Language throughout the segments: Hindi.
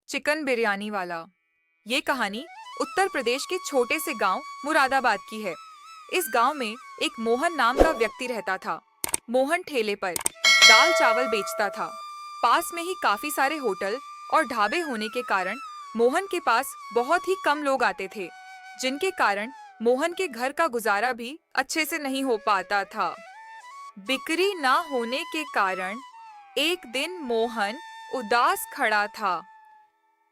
चिकन बिरयानी वाला। ये कहानी उत्तर प्रदेश के छोटे से गांव मुरादाबाद की है। इस गांव में एक मोहन नाम का व्यक्ति रहता था। मोहन ठेले पर दाल चावल बेचता था। पास में ही काफी सारे होटल और ढाबे होने के कारण मोहन के पास बहुत ही कम लोग आते थे, जिनके कारण मोहन के घर का गुजारा भी अच्छे से नहीं हो पाता था। बिक्री ना होने के कारण एक दिन मोहन उदास खड़ा था।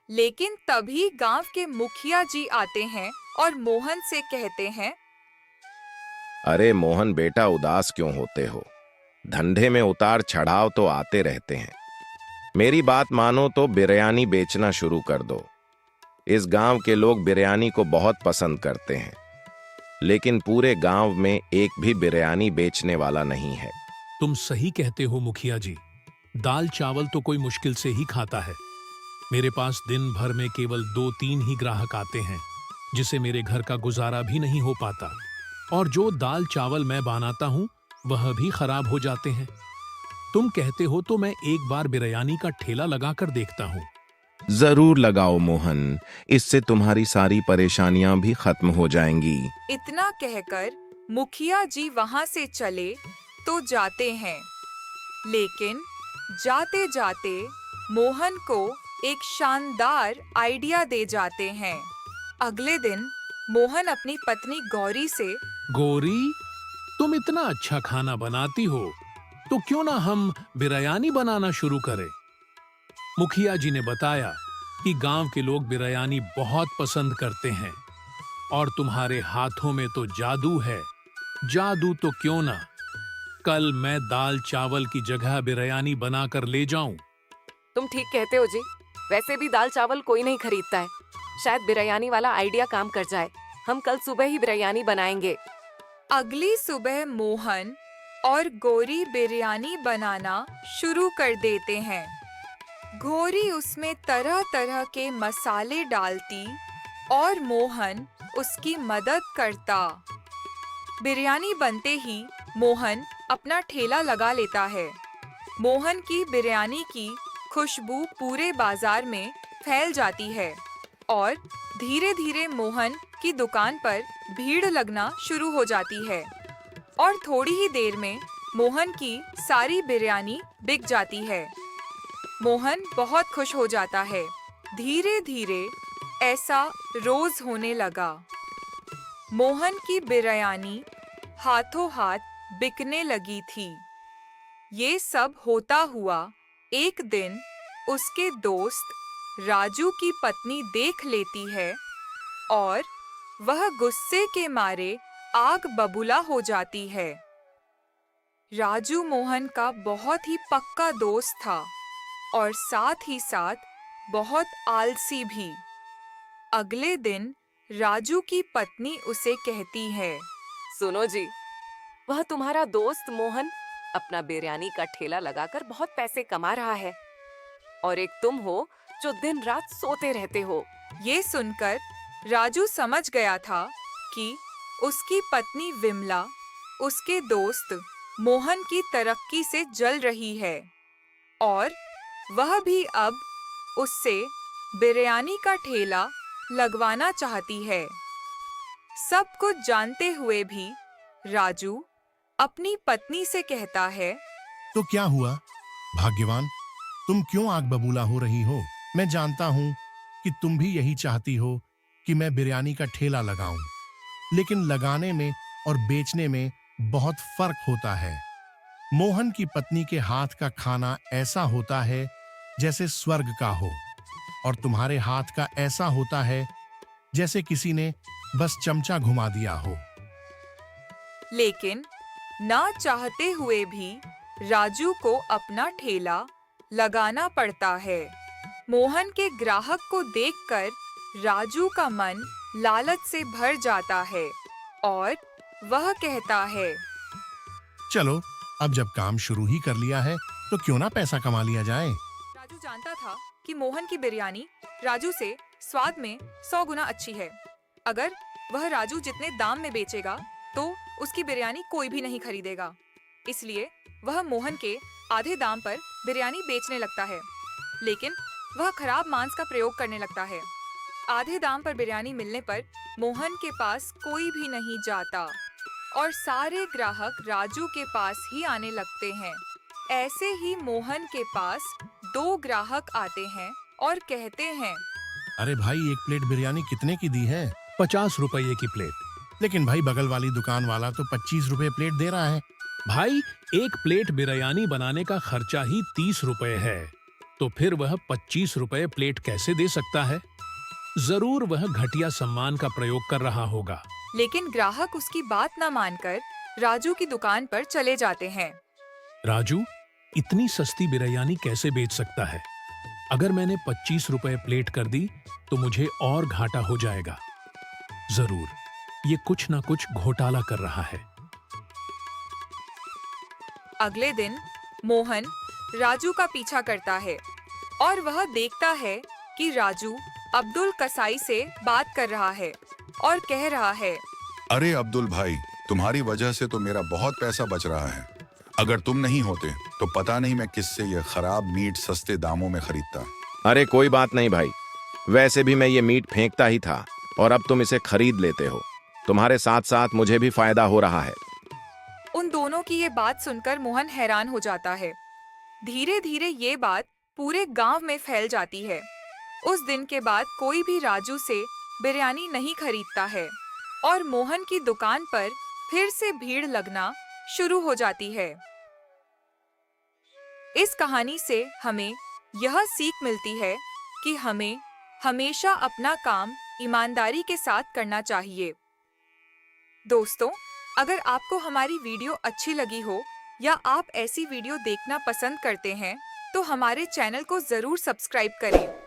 लेकिन तभी गांव के मुखिया जी आते हैं और मोहन से कहते हैं, अरे मोहन बेटा, उदास क्यों होते हो? धंधे में उतार चढ़ाव तो आते रहते हैं। मेरी बात मानो तो बिरयानी बेचना शुरू कर दो। इस गांव के लोग बिरयानी को बहुत पसंद करते हैं, लेकिन पूरे गांव में एक भी बिरयानी बेचने वाला नहीं है। तुम सही कहते हो मुखिया जी। दाल चावल तो कोई मुश्किल से ही खाता है। मेरे पास दिन भर में केवल 2-3 ही ग्राहक आते हैं, जिसे मेरे घर का गुजारा भी नहीं हो पाता। और जो दाल चावल मैं बनाता हूँ वह भी खराब हो जाते हैं। तुम कहते हो तो मैं एक बार बिरयानी का ठेला लगाकर देखता हूँ। जरूर लगाओ मोहन, इससे तुम्हारी सारी परेशानियां भी खत्म हो जाएंगी। इतना कहकर मुखिया जी वहां से चले तो जाते हैं। लेकिन जाते जाते मोहन को एक शानदार आइडिया दे जाते हैं। अगले दिन मोहन अपनी पत्नी गौरी से, गौरी, तुम इतना अच्छा खाना बनाती हो तो क्यों ना हम बिरयानी बनाना शुरू करें। मुखिया जी ने बताया कि गांव के लोग बिरयानी बहुत पसंद करते हैं और तुम्हारे हाथों में तो जादू है। जादू तो क्यों ना, कल मैं दाल चावल की जगह बिरयानी बनाकर ले जाऊं। तुम ठीक कहते हो जी। वैसे भी दाल चावल कोई नहीं खरीदता है। शायद बिरयानी वाला आइडिया काम कर जाए। हम कल सुबह ही बिरयानी बनाएंगे। अगली सुबह मोहन और गौरी बिरयानी बनाना शुरू कर देते हैं। गौरी उसमें तरह तरह के मसाले डालती और मोहन उसकी मदद करता। बिरयानी बनते ही मोहन अपना ठेला लगा लेता है। मोहन की बिरयानी की खुशबू पूरे बाजार में फैल जाती है और धीरे धीरे मोहन की दुकान पर भीड़ लगना शुरू हो जाती है और थोड़ी ही देर में मोहन की सारी बिरयानी बिक जाती है। मोहन बहुत खुश हो जाता है। धीरे धीरे ऐसा रोज होने लगा। मोहन की बिरयानी हाथों हाथ बिकने लगी थी। ये सब होता हुआ एक दिन उसके दोस्त राजू की पत्नी देख लेती है और वह गुस्से के मारे आग बबूला हो जाती है। राजू मोहन का बहुत ही पक्का दोस्त था और साथ ही साथ बहुत आलसी भी। अगले दिन राजू की पत्नी उसे कहती है, सुनो जी, वह तुम्हारा दोस्त मोहन अपना बिरयानी का ठेला लगाकर बहुत पैसे कमा रहा है और एक तुम हो जो दिन रात सोते रहते हो। ये सुनकर राजू समझ गया था कि उसकी पत्नी विमला उसके दोस्त मोहन की तरक्की से जल रही है और वह भी अब उससे बिरयानी का ठेला लगवाना चाहती है। सब कुछ जानते हुए भी राजू अपनी पत्नी से कहता है, तो क्या हुआ भाग्यवान, तुम क्यों आग बबूला हो रही हो? मैं जानता हूँ कि तुम भी यही चाहती हो कि मैं बिरयानी का ठेला लगाऊं, लेकिन लगाने में और बेचने में बहुत फर्क होता है। मोहन की पत्नी के हाथ का खाना ऐसा होता है जैसे स्वर्ग का हो और तुम्हारे हाथ का ऐसा होता है जैसे किसी ने बस चमचा घुमा दिया हो। लेकिन ना चाहते हुए भी राजू को अपना ठेला लगाना पड़ता है। मोहन के ग्राहक को देखकर राजू का मन लालच से भर जाता है और वह कहता है, चलो अब जब काम शुरू ही कर लिया है तो क्यों ना पैसा कमा लिया जाए। राजू जानता था कि मोहन की बिरयानी राजू से स्वाद में 100 गुना अच्छी है। अगर वह राजू जितने दाम में बेचेगा तो उसकी बिरयानी कोई भी नहीं खरीदेगा। इसलिए वह मोहन के आधे दाम पर बिरयानी बेचने लगता है। लेकिन वह खराब मांस का प्रयोग करने लगता है। आधे दाम पर बिरयानी मिलने पर मोहन के पास कोई भी नहीं जाता और सारे ग्राहक राजू के पास ही आने लगते हैं। ऐसे ही मोहन के पास 2 ग्राहक आते हैं और कहते हैं, अरे भाई, एक प्लेट बिरयानी कितने की दी है? 50 रुपये की प्लेट। लेकिन भाई, बगल वाली दुकान वाला तो 25 रुपए प्लेट दे रहा है। भाई, एक प्लेट बिरयानी बनाने का खर्चा ही 30 रुपए है, तो फिर वह 25 रुपए प्लेट कैसे दे सकता है? जरूर वह घटिया सम्मान का प्रयोग कर रहा होगा। लेकिन ग्राहक उसकी बात न मानकर राजू की दुकान पर चले जाते हैं। राजू इतनी सस्ती बिरयानी कैसे बेच सकता है? अगर मैंने 25 रुपए प्लेट कर दी तो मुझे और घाटा हो जाएगा। जरूर ये कुछ ना कुछ घोटाला कर रहा है। अगले दिन मोहन राजू का पीछा करता है और वह देखता है कि राजू अब्दुल कसाई से बात कर रहा है और कह रहा है, अरे अब्दुल भाई, तुम्हारी वजह से तो मेरा बहुत पैसा बच रहा है। अगर तुम नहीं होते तो पता नहीं मैं किससे ये खराब मीट सस्ते दामों में खरीदता। अरे कोई बात नहीं भाई, वैसे भी मैं ये मीट फेंकता ही था और अब तुम इसे खरीद लेते हो। तुम्हारे साथ साथ मुझे भी फायदा हो रहा है। उन दोनों की ये बात सुनकर मोहन हैरान हो जाता है। धीरे धीरे ये बात पूरे गांव में फैल जाती है। उस दिन के बाद कोई भी राजू से बिरयानी नहीं खरीदता है और मोहन की दुकान पर फिर से भीड़ लगना शुरू हो जाती है। इस कहानी से हमें यह सीख मिलती है कि हमें हमेशा अपना काम ईमानदारी के साथ करना चाहिए। दोस्तों, अगर आपको हमारी वीडियो अच्छी लगी हो या आप ऐसी वीडियो देखना पसंद करते हैं तो हमारे चैनल को जरूर सब्सक्राइब करें